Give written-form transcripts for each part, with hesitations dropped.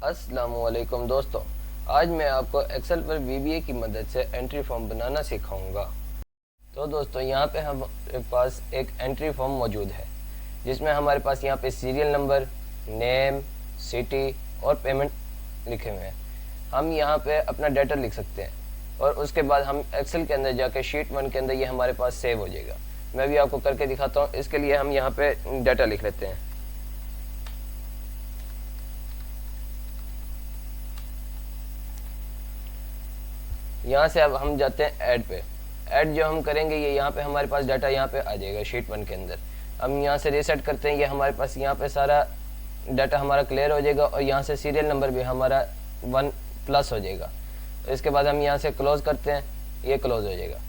अस्सलामुअलैकुम दोस्तों, आज मैं आपको एक्सेल पर वीबीए की मदद से एंट्री फॉर्म बनाना सिखाऊंगा। तो दोस्तों, यहाँ पे हमारे पास एक एंट्री फॉर्म मौजूद है जिसमें हमारे पास यहाँ पे सीरियल नंबर, नेम, सिटी और पेमेंट लिखे हुए हैं। हम यहाँ पे अपना डाटा लिख सकते हैं और उसके बाद हम एक्सेल के अंदर जाके शीट 1 के अंदर ये हमारे पास सेव हो जाएगा। मैं भी आपको करके दिखाता हूँ। इसके लिए हम यहाँ पे डाटा लिख लेते हैं। यहाँ से अब हम जाते हैं ऐड पे। ऐड जो हम करेंगे ये यहाँ पे हमारे पास डाटा यहाँ पे आ जाएगा शीट 1 के अंदर। हम यहाँ से रीसेट करते हैं, ये हमारे पास यहाँ पे सारा डाटा हमारा क्लियर हो जाएगा और यहाँ से सीरियल नंबर भी हमारा 1+ हो जाएगा। तो इसके बाद हम यहाँ से क्लोज करते हैं, ये क्लोज हो जाएगा।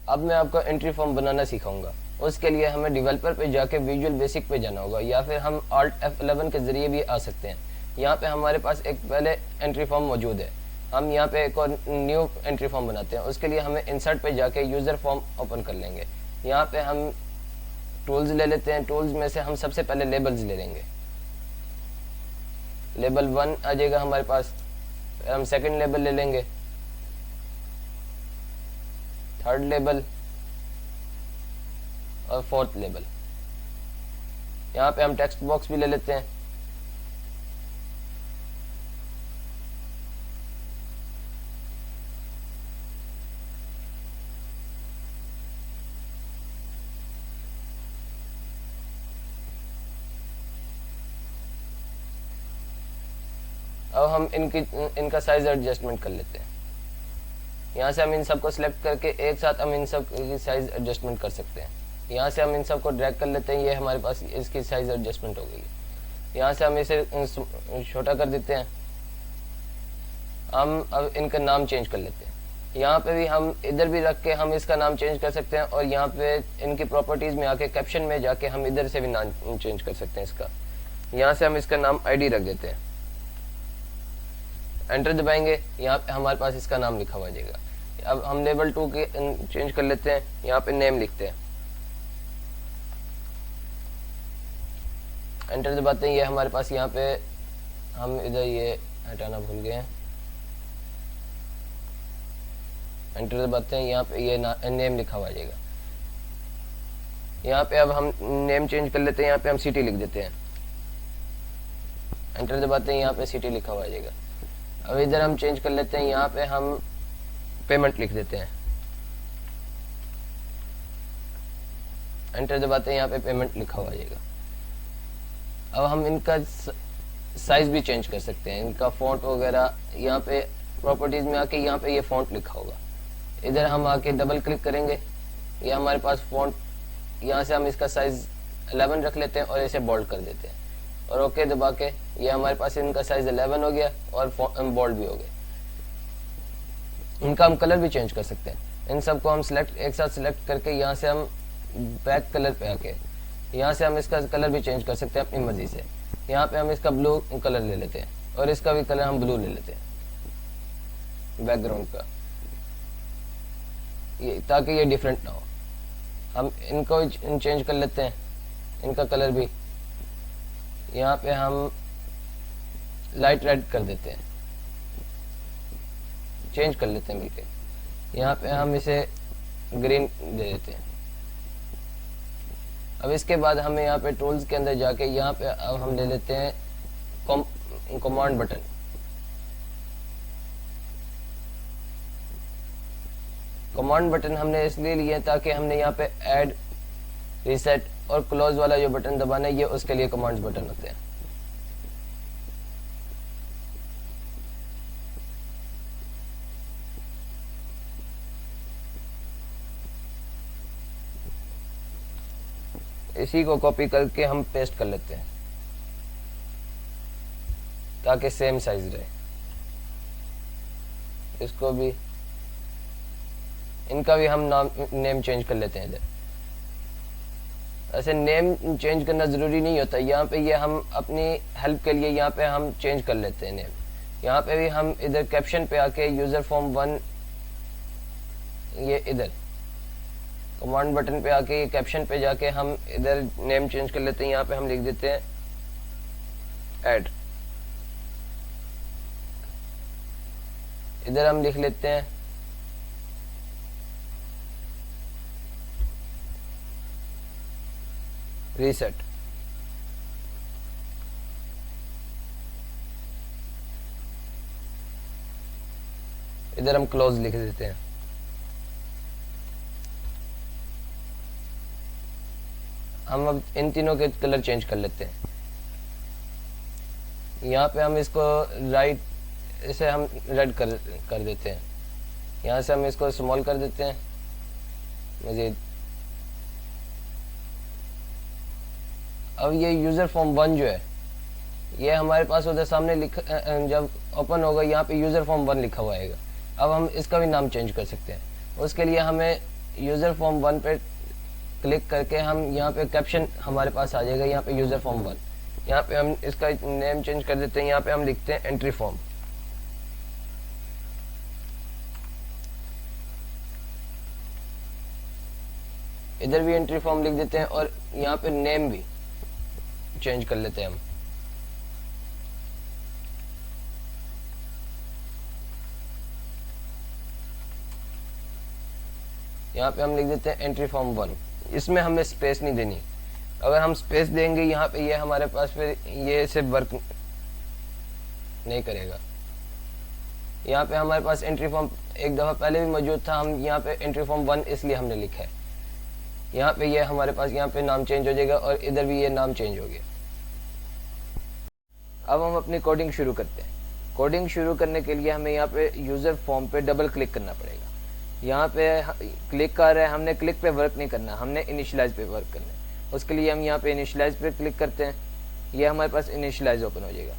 अब मैं आपको एंट्री फॉर्म बनाना सिखाऊंगा। उसके लिए हमें डेवलपर पे जाके विजुअल बेसिक पे जाना होगा या फिर हम Alt F11 के जरिए भी आ सकते हैं। यहाँ पे हमारे पास एक पहले एंट्री फॉर्म मौजूद है। हम यहाँ पे एक और न्यू एंट्री फॉर्म बनाते हैं। उसके लिए हमें इंसर्ट पे जाके यूज़र फॉर्म ओपन कर लेंगे। यहाँ पे हम टूल्स ले लेते हैं। टूल्स में से हम सबसे पहले लेबल्स ले लेंगे। लेबल 1 आ जाएगा हमारे पास। हम सेकंड लेबल ले लेंगे, थर्ड लेबल और फोर्थ लेबल। यहाँ पे हम टेक्स्ट बॉक्स भी ले लेते हैं। अब हम इनका साइज एडजस्टमेंट कर लेते हैं। यहाँ से हम इन सबको सिलेक्ट करके एक साथ हम इन सब की साइज एडजस्टमेंट कर सकते हैं। यहाँ से हम इन सबको ड्रैग कर लेते हैं, ये हमारे पास इसकी साइज एडजस्टमेंट हो गई है। यहाँ से हम इसे छोटा कर देते हैं। हम अब इनका नाम चेंज कर लेते हैं। यहाँ पे भी हम इधर भी रख के हम इसका नाम चेंज कर सकते हैं और यहाँ पे इनकी प्रॉपर्टीज में आके कैप्शन में जाके हम इधर से भी नाम चेंज कर सकते हैं इसका। यहाँ से हम इसका नाम ID रख देते हैं। एंटर दबाएंगे, यहाँ पे हमारे पास इसका नाम लिखा हुआ जाएगा। अब हम लेवल 2 के चेंज कर लेते हैं। यहाँ पे नेम लिखते हैं, एंटर दबाते हैं। ये हमारे पास यहाँ पे हम इधर ये हटाना भूल गए हैं। एंटर दबाते हैं, यहाँ पे ये नेम लिखा हुआ जाएगा। यहाँ पे अब हम नेम चेंज कर लेते हैं। यहाँ पे हम सिटी लिख देते हैं। एंटर दबाते हैं, यहाँ पे सिटी लिखा हुआ जाएगा। अब इधर हम चेंज कर लेते हैं। यहाँ पे हम पेमेंट लिख देते हैं। एंटर दबाते हैं, यहाँ पे पेमेंट लिखा हुआ जाएगा। अब हम इनका साइज भी चेंज कर सकते हैं, इनका फॉन्ट वगैरह। यहाँ पे प्रॉपर्टीज में आके यहाँ पे ये फॉन्ट लिखा होगा। इधर हम आके डबल क्लिक करेंगे, ये हमारे पास फॉन्ट। यहाँ से हम इसका साइज 11 रख लेते हैं और इसे बोल्ड कर देते हैं और ओके दबा के ये हमारे पास इनका साइज 11 हो गया और बोल्ड भी हो गया। इनका हम कलर भी चेंज कर सकते हैं। इन सबको हम एक साथ सिलेक्ट करके यहाँ से हम बैक कलर पे आके यहाँ से हम इसका कलर भी चेंज कर सकते हैं अपनी मर्जी से। यहाँ पे हम इसका ब्लू कलर ले लेते हैं और इसका भी कलर हम ब्लू ले लेते हैं बैकग्राउंड का, ये ताकि ये डिफरेंट ना हो। हम इनको चेंज कर लेते हैं, इनका कलर भी। यहाँ पे हम लाइट रेड कर देते हैं, चेंज कर लेते हैं बिल्कुल। यहाँ पे हम इसे ग्रीन दे देते हैं। अब इसके बाद हमें यहाँ पे टूल्स के अंदर जाके यहाँ पे अब हम ले लेते हैं कमांड बटन। कमांड बटन हमने इसलिए लिया ताकि हमने यहाँ पे ऐड, रीसेट और क्लोज वाला जो बटन दबाना है ये उसके लिए कमांड्स बटन होते हैं। इसी को कॉपी करके हम पेस्ट कर लेते हैं ताकि सेम साइज रहे। इसको भी, इनका भी हम नेम चेंज कर लेते हैं इधर। ऐसे नेम चेंज करना ज़रूरी नहीं होता। यहाँ पे ये हम अपनी हेल्प के लिए यहाँ पे हम चेंज कर लेते हैं नेम। यहाँ पे भी हम इधर कैप्शन पे आके यूज़र फॉर्म 1, ये इधर कमांड बटन पे आके ये कैप्शन पे जाके हम इधर नेम चेंज कर लेते हैं। यहाँ पे हम लिख देते हैं ऐड, इधर हम लिख लेते हैं रीसेट। इधर हम क्लोज लिख देते हैं। हम अब इन तीनों के कलर चेंज कर लेते हैं। यहाँ पे हम इसको राइट इसे हम रेड कर देते हैं। यहाँ से हम इसको स्मॉल कर देते हैं मजीद। अब ये यूज़र फॉर्म 1 जो है ये हमारे पास उधर सामने जब ओपन होगा यहाँ पे यूज़र फॉर्म 1 लिखा हुआ आएगा। अब हम इसका भी नाम चेंज कर सकते हैं। उसके लिए हमें यूज़र फॉर्म 1 पे क्लिक करके हम यहाँ पे कैप्शन हमारे पास आ जाएगा। यहाँ पे यूज़र फॉर्म 1, यहाँ पे हम इसका नेम चेंज कर देते हैं। यहाँ पे हम लिखते हैं एंट्री फॉर्म। इधर भी एंट्री फॉर्म लिख देते हैं और यहाँ पे नेम भी चेंज कर लेते हैं हम। यहाँ पे हम लिख देते हैं एंट्री फॉर्म 1। इसमें हमें स्पेस नहीं देनी। अगर हम स्पेस देंगे यहाँ पे ये हमारे पास फिर ये से वर्क नहीं करेगा। यहाँ पे हमारे पास एंट्री फॉर्म एक दफ़ा पहले भी मौजूद था। हम यहाँ पे एंट्री फॉर्म 1 इसलिए हमने लिखा है। यहाँ पे ये हमारे पास यहाँ पे नाम चेंज हो जाएगा और इधर भी ये नाम चेंज हो गया। अब हम अपनी कोडिंग शुरू करते हैं। कोडिंग शुरू करने के लिए हमें यहाँ पे यूज़र फॉर्म पे डबल क्लिक करना पड़ेगा। यहाँ पे क्लिक कर रहे हैं, हमने क्लिक पे वर्क नहीं करना, हमने इनिशियलाइज पे वर्क करना है। उसके लिए हम यहाँ पे इनिशियलाइज पे क्लिक करते हैं। ये हमारे पास इनिशियलाइज ओपन हो जाएगा।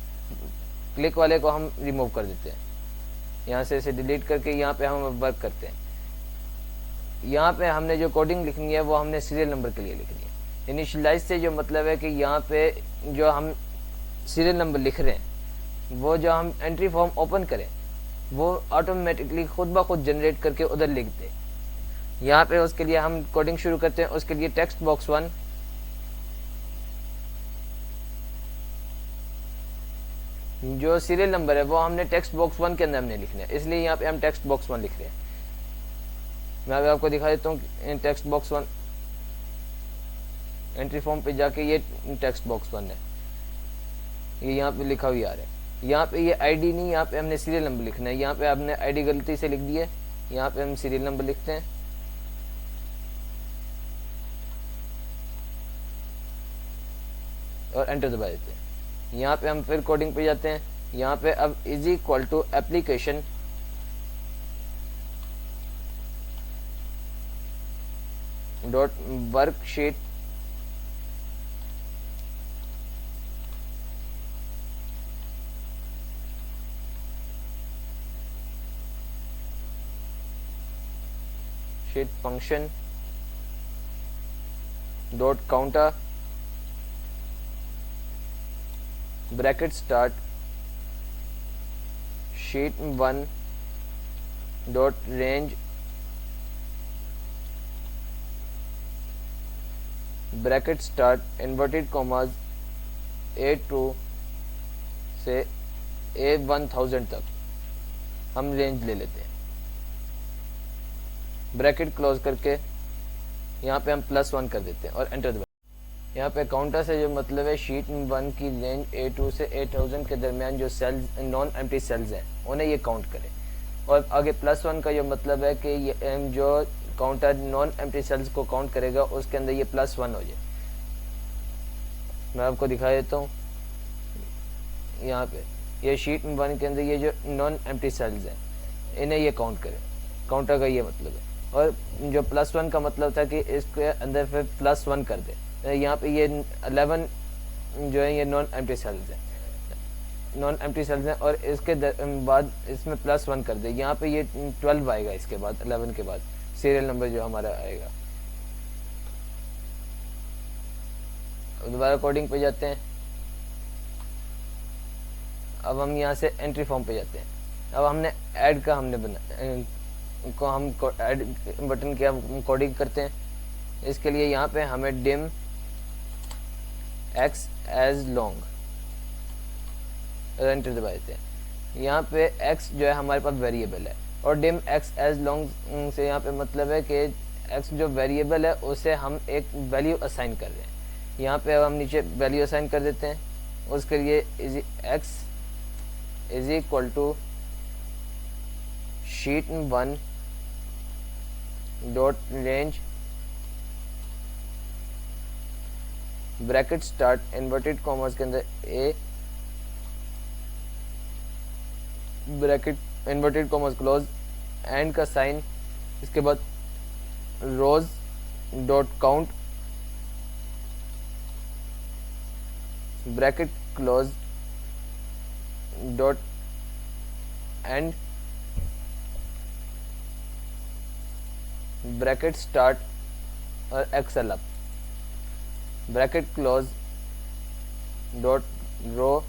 क्लिक वाले को हम रिमूव कर देते हैं। यहाँ से इसे डिलीट करके यहाँ पे हम वर्क करते हैं। यहाँ पे हमने जो कोडिंग लिखनी है वो हमने सीरियल नंबर के लिए लिखनी है। इनिशियलाइज से जो मतलब है कि यहाँ पे जो हम सीरियल नंबर लिख रहे हैं वो जो हम एंट्री फॉर्म ओपन करें वो ऑटोमेटिकली खुद ब खुद जनरेट करके उधर लिख दे। यहाँ पे उसके लिए हम कोडिंग शुरू करते हैं। उसके लिए टेक्स्ट बॉक्स 1 जो सीरियल नंबर है वो हमने टेक्स्ट बॉक्स 1 के अंदर हमने लिखना है, इसलिए यहाँ पे हम टेक्स्ट बॉक्स 1 लिख रहे हैं। मैं अभी आपको दिखा देता हूँ टेक्स्ट बॉक्स 1 एंट्री फॉर्म पे जाके ये टेक्स्ट बॉक्स 1 है, ये यहाँ पे लिखा हुआ आ रहा है। यहाँ पे ये आईडी नहीं, यहाँ पे हमने सीरियल नंबर लिखना है। यहाँ पे आपने आईडी गलती से लिख दी है, यहाँ पे हम सीरियल नंबर लिखते हैं। और एंटर दबा देते हैं। यहाँ पे हम फिर कोडिंग पे जाते हैं। यहाँ पे अब is equal to application dot worksheet sheet function dot counter bracket start sheet 1 dot range bracket start inverted commas A2 से A1000 तक हम रेंज ले लेते हैं। ब्रैकेट क्लोज करके यहाँ पे हम +1 कर देते हैं और एंटर दबाएं। यहाँ पे काउंटर से जो मतलब है शीट 1 की रेंज A2 से 8000 के दरमियान जो सेल्स नॉन एम्प्टी सेल्स हैं उन्हें ये काउंट करें। और आगे +1 का जो मतलब है कि ये जो काउंटर नॉन एम्प्टी सेल्स को काउंट करेगा उसके अंदर ये +1 हो जाए। मैं आपको दिखा देता हूँ। यहाँ पे ये शीट 1 के अंदर ये जो नॉन एम्प्टी सेल्स हैं इन्हें ये काउंट करें। काउंटर का ये मतलब है। और जो +1 का मतलब था कि इसके अंदर फिर +1 कर दे। यहाँ पे ये 11 जो है ये नॉन एम्प्टी सेल्स हैं, नॉन एम्प्टी सेल्स हैं और इसके बाद इसमें +1 कर दे। यहाँ पे ये 12 आएगा इसके बाद 11 के बाद सीरियल नंबर जो हमारा आएगा। दोबारा कोडिंग पे जाते हैं। अब हम यहाँ से एंट्री फॉर्म पे जाते हैं। अब हमने ऐड का हमने को हम ऐड बटन की हम कोडिंग करते हैं। इसके लिए यहाँ पे हमें dim x as long enter दबा देते हैं। यहाँ पे x जो है हमारे पास वेरिएबल है और डिम x एज लॉन्ग से यहाँ पे मतलब है कि x जो वेरिएबल है उसे हम एक वैल्यू असाइन कर रहे हैं। यहाँ पे अब हम नीचे वैल्यू असाइन कर देते हैं। उसके लिए x is equal to sheet 1 dot range bracket start inverted commas के अंदर a bracket inverted commas close end का साइन, इसके बाद rows dot count bracket close dot end bracket start और Excel up bracket close dot row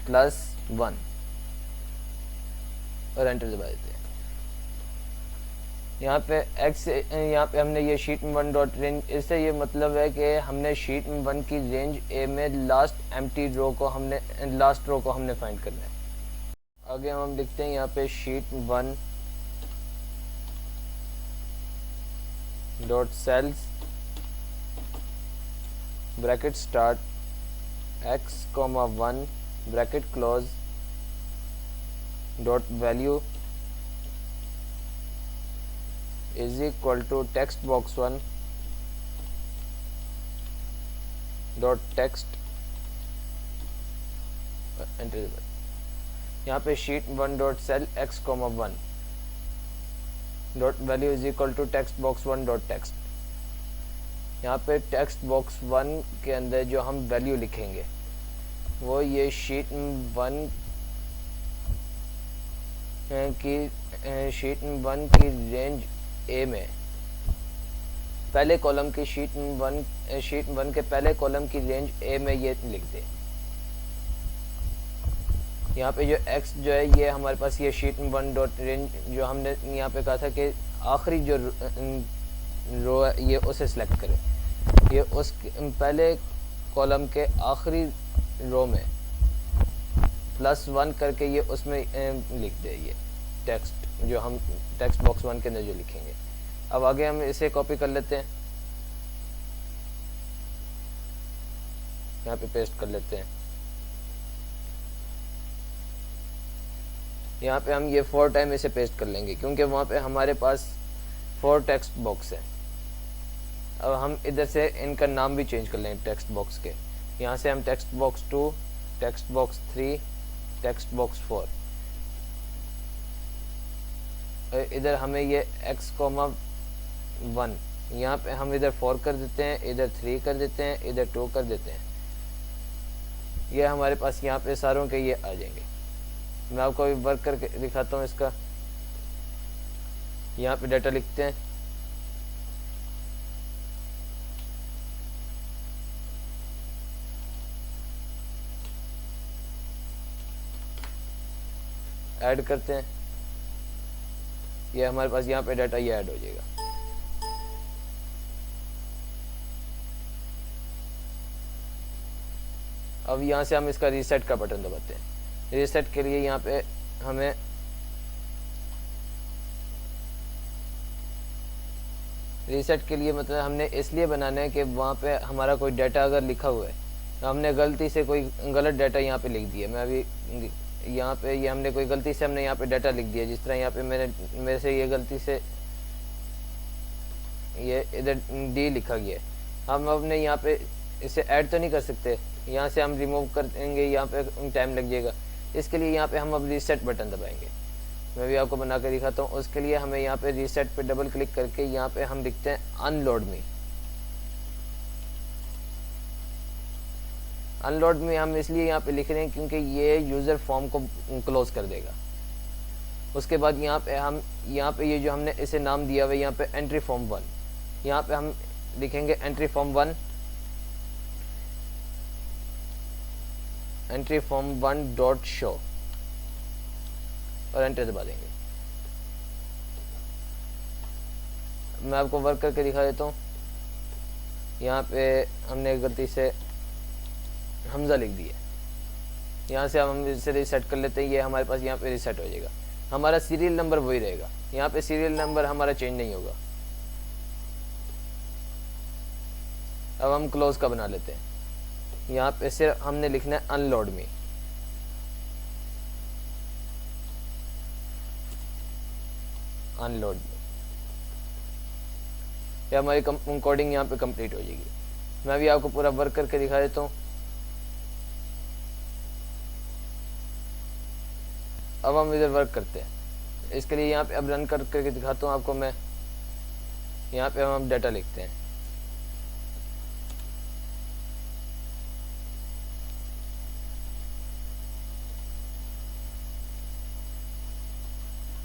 +1 और enter दबा देते हैं। यहाँ पे x यहाँ पे हमने ये शीट 1 डॉट रेंज, इससे ये मतलब है कि हमने शीट 1 की रेंज ए में लास्ट एम्प्टी रो को हमने फाइंड करना है। आगे हम लिखते हैं यहाँ पे sheet 1 dot cells bracket start x,1 bracket close dot value is equal to text box 1 dot text enter. यहाँ पे sheet 1 dot cell x,1 dot value is equal to text box 1 dot text. यहाँ पे text box 1 के अंदर जो हम value लिखेंगे वो ये शीट 1 की रेंज ए में पहले कॉलम की शीट 1 के पहले कॉलम की रेंज ए में ये लिख दे। यहाँ पे जो x जो है ये हमारे पास ये शीट 1 डॉट रेंज जो हमने यहाँ पे कहा था कि आखिरी जो रो है ये उसे सिलेक्ट करें, ये उस पहले कॉलम के आखिरी रो में +1 करके ये उसमें लिख दे ये टेक्स्ट जो हम टेक्स्ट बॉक्स 1 के अंदर जो लिखेंगे। अब आगे हम इसे कॉपी कर लेते हैं, यहाँ पे पेस्ट कर लेते हैं। यहाँ पे हम ये 4 टाइम इसे पेस्ट कर लेंगे क्योंकि वहाँ पे हमारे पास 4 टेक्स्ट बॉक्स है। अब हम इधर से इनका नाम भी चेंज कर लेंगे टेक्स्ट बॉक्स के। यहाँ से हम text box 2, text box 3, text box 4, इधर हमें ये x,1 यहाँ पे हम इधर 4 कर देते हैं, इधर 3 कर देते हैं, इधर 2 कर देते हैं। ये हमारे पास यहाँ पे सारों के ये आ जाएंगे। मैं आपको अभी वर्क करके दिखाता हूँ इसका। यहाँ पे डाटा लिखते हैं, ऐड करते हैं, ये हमारे पास यहाँ पे डाटा ये ऐड हो जाएगा। अब यहाँ से हम इसका रीसेट का बटन दबाते हैं। रीसेट के लिए यहाँ पे हमें रीसेट के लिए मतलब हमने इसलिए बनाना है कि वहाँ पे हमारा कोई डाटा अगर लिखा हुआ है तो हमने गलती से कोई गलत डाटा यहाँ पे लिख दिया। मैं अभी यहाँ पे ये हमने कोई गलती से हमने यहाँ पे डाटा लिख दिया, जिस तरह यहाँ पे मेरे से ये गलती से ये इधर डी लिखा गया है। हम अपने यहाँ पे इसे ऐड तो नहीं कर सकते, यहाँ से हम रिमूव कर देंगे, यहाँ पे टाइम लग जाएगा। इसके लिए यहाँ पे हम अब रीसेट बटन दबाएंगे। मैं भी आपको बना कर दिखाता हूँ। उसके लिए हमें यहाँ पे रीसेट पे डबल क्लिक करके यहाँ पे हम लिखते हैं अनलोड मी। अनलोड में हम इसलिए यहाँ पे लिख रहे हैं क्योंकि ये यूज़र फॉर्म को क्लोज कर देगा। उसके बाद यहाँ पे ये जो हमने इसे नाम दिया हुआ है यहाँ पे एंट्री फॉर्म 1, यहाँ पे हम लिखेंगे entry form 1, entry form 1 dot show और एंटर दबा देंगे। मैं आपको वर्क करके दिखा देता हूँ। यहाँ पे हमने गलती से हमज़ा लिख दिए। यहाँ से हम इसे रीसेट कर लेते हैं, ये हमारे पास यहाँ पे रीसेट हो जाएगा। हमारा सीरियल नंबर वही रहेगा, यहाँ पे सीरियल नंबर हमारा चेंज नहीं होगा। अब हम क्लोज का बना लेते हैं। यहाँ पे सिर्फ हमने लिखना है अनलोड मी। अनलोड मी, ये हमारी कोडिंग यहाँ पे कंप्लीट हो जाएगी। मैं भी आपको पूरा वर्क करके दिखा देता हूँ। अब हम इधर वर्क करते हैं। इसके लिए यहाँ पे अब रन करके दिखाता हूँ आपको मैं। यहाँ पे हम डाटा लिखते हैं।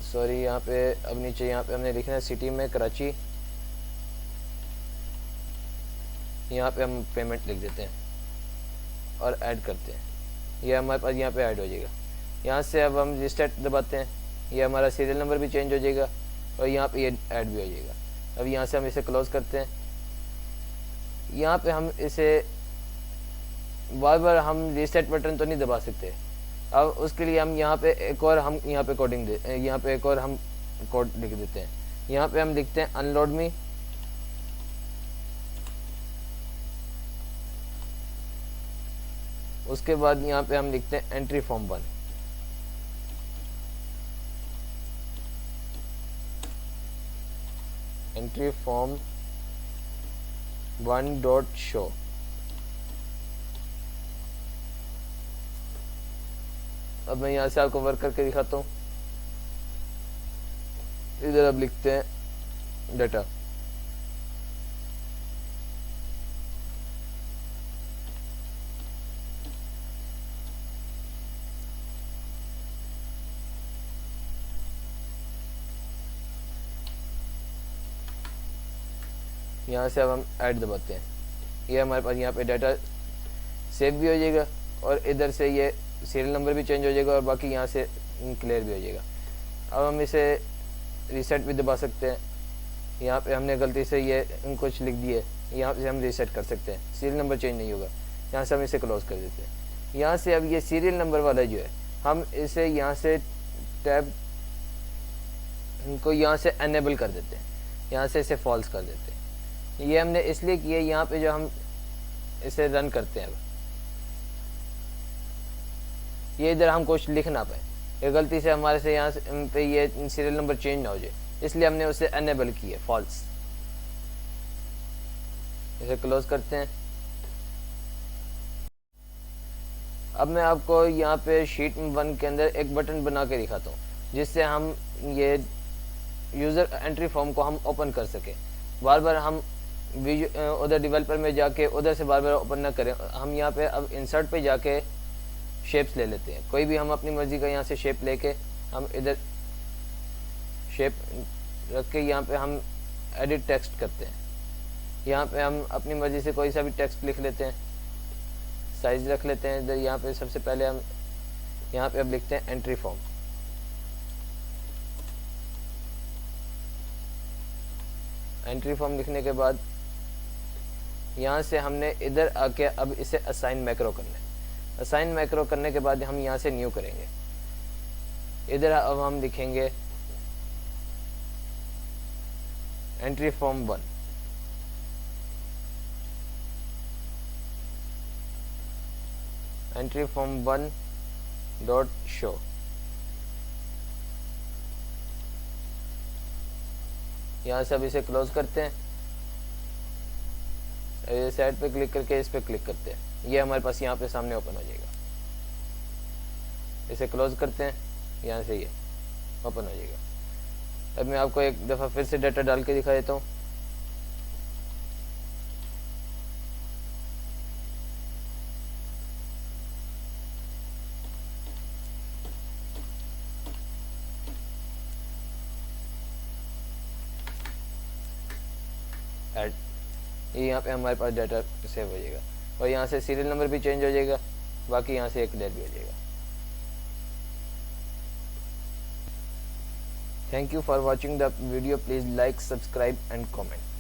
सॉरी, यहाँ पे अब नीचे यहाँ पे हमने लिखना है सिटी में कराची। यहाँ पे हम पेमेंट लिख देते हैं और ऐड करते हैं। ये हमारे पास यहाँ पे ऐड हो जाएगा। यहाँ से अब हम रिस्टार्ट दबाते हैं, ये हमारा सीरियल नंबर भी चेंज हो जाएगा और यहाँ पे ये ऐड भी हो जाएगा। अब यहाँ से हम इसे क्लोज करते हैं। यहाँ पे हम इसे बार बार हम रीसेट बटन तो नहीं दबा सकते। अब उसके लिए हम यहाँ पे एक और हम यहाँ पे कोडिंग यहाँ पे एक और हम कोड लिख देते हैं। यहाँ पे हम लिखते हैं अनलोड मी। उसके बाद यहाँ पे हम लिखते हैं entry form 1। Entry form 1 dot show. अब मैं यहाँ से आपको वर्क करके दिखाता हूँ। इधर अब लिखते हैं डाटा। यहाँ से अब हम ऐड दबाते हैं। ये हमारे पास यहाँ पे डाटा सेव भी हो जाएगा और इधर से ये सीरियल नंबर भी चेंज हो जाएगा और बाकी यहाँ से क्लियर भी हो जाएगा। अब हम इसे रीसेट भी दबा सकते हैं। यहाँ पे हमने गलती से ये कुछ लिख दिए, यहाँ से हम रीसेट कर सकते हैं, सीरियल नंबर चेंज नहीं होगा। यहाँ से हम इसे क्लोज कर देते हैं। यहाँ से अब ये सीरियल नंबर वाला जो है हम इसे यहाँ से टैब को यहाँ से एनेबल कर देते हैं, यहाँ से इसे फॉल्स कर देते हैं। ये हमने इसलिए किया, यहाँ पे जो हम इसे रन करते हैं अब ये इधर हम कुछ लिख ना पाए, ये गलती से हमारे से यहाँ पे ये सीरियल नंबर चेंज ना हो जाए, इसलिए हमने उसे एनेबल किया फॉल्स। इसे क्लोज करते हैं। अब मैं आपको यहाँ पे शीट 1 के अंदर एक बटन बना के दिखाता हूँ जिससे हम ये यूज़र एंट्री फॉर्म को हम ओपन कर सके। बार बार हम उधर डेवलपर में जाके उधर से बार बार ओपन ना करें। हम यहाँ पे अब इंसर्ट पे जाके शेप्स ले लेते हैं, कोई भी हम अपनी मर्जी का यहाँ से शेप लेके हम इधर शेप रख के यहाँ पे हम एडिट टेक्स्ट करते हैं। यहाँ पे हम अपनी मर्जी से कोई सा भी टेक्स्ट लिख लेते हैं, साइज रख लेते हैं। इधर यहाँ पे सबसे पहले हम यहाँ पे अब लिखते हैं एंट्री फॉर्म। एंट्री फॉर्म लिखने के बाद यहाँ से हमने इधर आके अब इसे असाइन मैक्रो करना है। असाइन मैक्रो करने के बाद हम यहाँ से न्यू करेंगे। इधर अब हम लिखेंगे entry form 1। Entry form 1 dot show. यहाँ से अब इसे क्लोज करते हैं। ये साइड पे क्लिक करके इस पे क्लिक करते हैं, ये हमारे पास यहाँ पे सामने ओपन हो जाएगा। इसे क्लोज करते हैं, यहाँ से ये ओपन हो जाएगा। अब मैं आपको एक दफ़ा फिर से डाटा डाल के दिखा देता हूँ। ऐड, ये यहाँ पे हमारे पास डाटा सेव हो जाएगा और यहाँ से सीरियल नंबर भी चेंज हो जाएगा, बाकी यहाँ से एक क्लियर भी हो जाएगा। Thank you for watching the video. Please like, subscribe and comment.